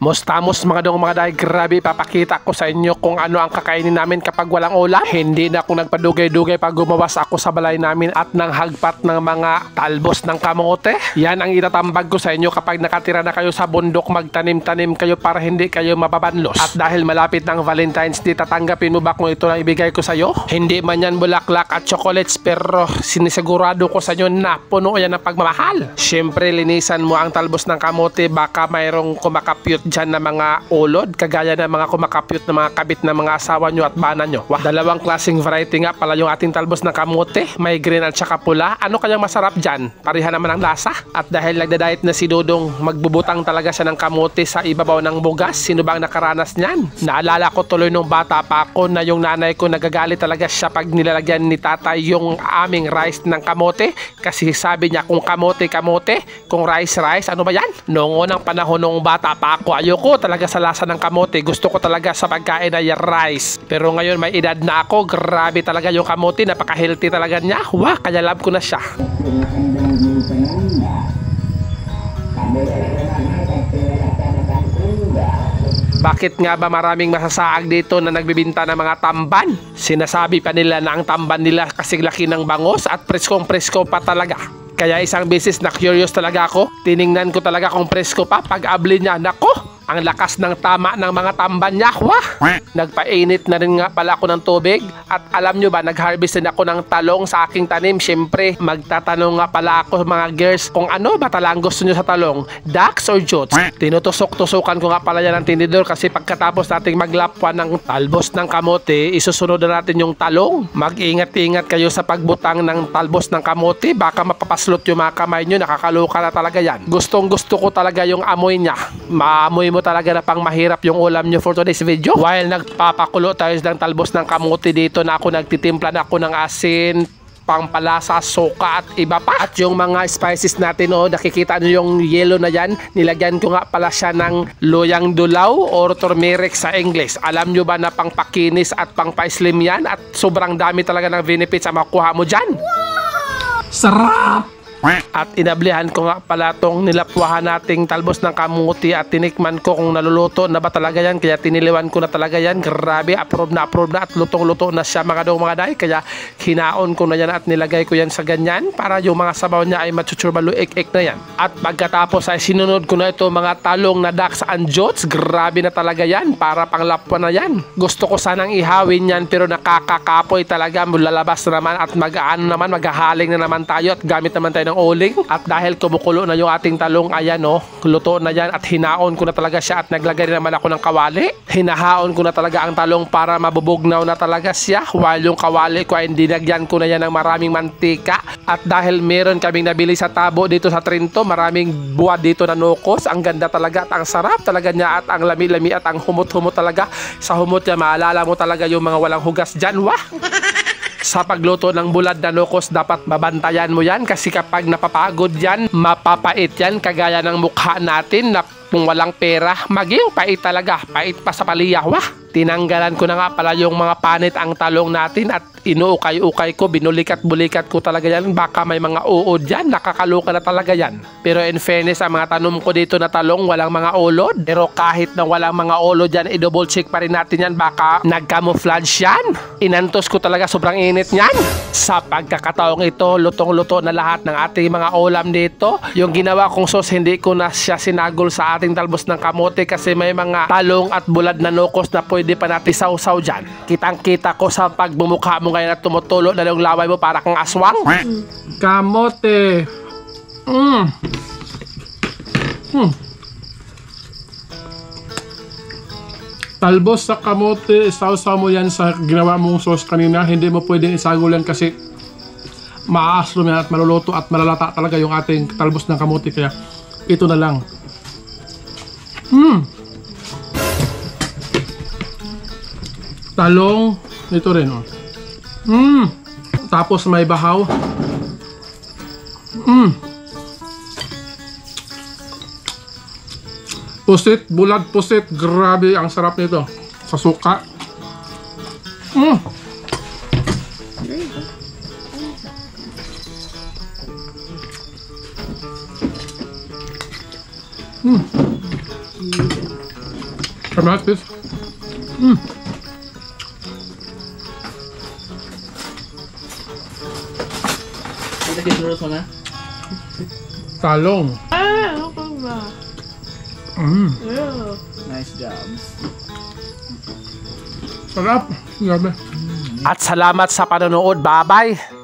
Mustamos mga dong mga day, grabe papakita ko sa inyo kung ano ang kakainin namin kapag walang ulam. Hindi na ako nagpadugay-dugay pag gumawas ako sa balay namin at nang hagpat ng mga talbos ng kamote. Yan ang itatambag ko sa inyo kapag nakatira na kayo sa bundok, magtanim-tanim kayo para hindi kayo mababanlos. At dahil malapit ng Valentine's Day, tatanggapin mo ba kung ito na ibigay ko sa iyo? Hindi man yan bulaklak at chocolates, pero sinisigurado ko sa inyo na puno yan ng pagmamahal. Siyempre linisan mo ang talbos ng kamote, baka mayroong kumakapyot dyan na mga ulod, kagaya ng mga kumakapyot na mga kabit na mga asawa nyo at bana nyo. Wah, dalawang klaseng variety nga pala yung ating talbos ng kamote, may green at saka pula. Ano kayang masarap dyan? Pareha naman ang lasa. At dahil nagda-diet na si Dodong, magbubutang talaga siya ng kamote sa ibabaw ng bugas. Sino bang nakaranas niyan? Naalala ko tuloy nung bata pa ako na yung nanay ko nagagalit talaga siya pag nilalagyan ni tatay yung aming rice ng kamote, kasi sabi niya kung kamote, kung rice, ano ba yan? Noong unang panahon nung bata pa ako, ayoko talaga sa lasa ng kamote. Gusto ko talaga sa pagkain ay rice. Pero ngayon may edad na ako, grabe talaga yung kamote, napaka-healthy talaga niya. Wah, kaya love ko na siya. Bakit nga ba maraming masasaag dito na nagbibinta ng mga tamban? Sinasabi pa nila na ang tamban nila kasi laki ng bangos at preskong-presko pa talaga. Kaya isang beses na curious talaga ako, tiningnan ko talaga kung presko pa. Pag-abli niya, nako, ang lakas ng tama ng mga tamban niya. Wah! Nagpainit na rin nga pala ako ng tubig. At alam nyo ba, nag-harvest din ako ng talong sa aking tanim. Siyempre, magtatanong nga pala ako mga girls kung ano ba talang gusto nyo sa talong, ducks or jutes. Tinutusok-tusukan ko nga pala yan ng tinidor kasi pagkatapos nating maglapwan ng talbos ng kamote, isusunod na natin yung talong. Mag-ingat-ingat kayo sa pagbutang ng talbos ng kamote. Baka mapapaslot yung mga kamay nyo. Nakakaloka na talaga yan. Gustong-gusto ko talaga yung amoy niya. Maamoy mo talaga na pang mahirap yung ulam nyo for today's video. While nagpapakulo tayo ng talbos ng kamote dito, na ako nagtitimpla na ako ng asin, pangpalasa, suka at iba pa. At yung mga spices natin, oh, nakikita nyo yung yellow na yan, nilagyan ko nga pala siya ng loyang dulaw or turmeric sa English. Alam nyo ba na pang pakinis at pang pa-slim yan, at sobrang dami talaga ng benefits ang makuha mo dyan. Sarap! At inablihan ko nga pala tong nilapwahan nating talbos ng kamuti at tinikman ko kung naluluto na ba talaga yan, kaya tiniliwan ko na talaga yan. Grabe, approve na at lutong-luto na siya mga dong mga day, kaya hinaon ko na yan at nilagay ko yan sa ganyan para yung mga sabaw niya ay matsutsurbaluik-ik na yan. At pagkatapos ay sinunod ko na ito mga talong na ducks and jutes. Grabe na talaga yan, para panglapwan na yan. Gusto ko sanang ihawin yan pero nakakakapoy talaga, lalabas na naman at mag-aano naman, maghahaling na naman tayo at gamit naman tayo ng uling. At dahil kumukulo na yung ating talong, ayan o, luto na yan at hinaon ko na talaga siya at naglagay naman ako ng kawali. Hinahaon ko na talaga ang talong para mabubugnaw na talaga siya, while yung kawali ko ay dinagyan ko na yan ng maraming mantika. At dahil meron kaming nabili sa tabo dito sa Trinto, maraming buwad dito na nukos, ang ganda talaga at ang sarap talaga niya at ang lami-lami at ang humot-humot talaga. Sa humot niya maalala mo talaga yung mga walang hugas dyan. Wah! Sa pagluto ng bulad na nukos, dapat mabantayan mo yan kasi kapag napapagod yan, mapapait yan, kagaya ng mukha natin na kung walang pera, maging pait talaga, pait pa sa paliyah. Wah! Tinanggalan ko na nga pala yung mga panit ang talong natin at inuukay-ukay ko, binulikat-bulikat ko talaga yan. Baka may mga uod dyan, nakakaloka na talaga yan. Pero in fairness, ang mga tanom ko dito na talong walang mga ulod. Pero kahit na walang mga ulod dyan, i-double check pa rin natin yan, baka nag-camouflage yan. Inantos ko talaga, sobrang init yan. Sa pagkakataong ito, lutong-luto na lahat ng ating mga ulam dito. Yung ginawa kong sauce, hindi ko na siya sinagol sa ating talbos ng kamote kasi may mga talong at bulad na nukos na pwede pa natin sausaw dyan. Kitang-kita ko sa pagbumukha mo ngayon at tumutulo na yung laway mo para kang aswang. Kamote. Talbos sa kamote, sausaw mo yan sa ginawa mong sauce kanina. Hindi mo pwedeng isagol yan kasi maaaslo yan at maluluto at malalata talaga yung ating talbos ng kamote. Kaya ito na lang. Talong, ito rin, oh. Tapos may bahaw. Pusit, bulad pusit. Grabe, ang sarap nito. Sa suka. Kamatis. Ito kinurus mo na? Talong. Ano ba? Ew. Nice job. Sarap. Grabe. At salamat sa panonood. Bye-bye.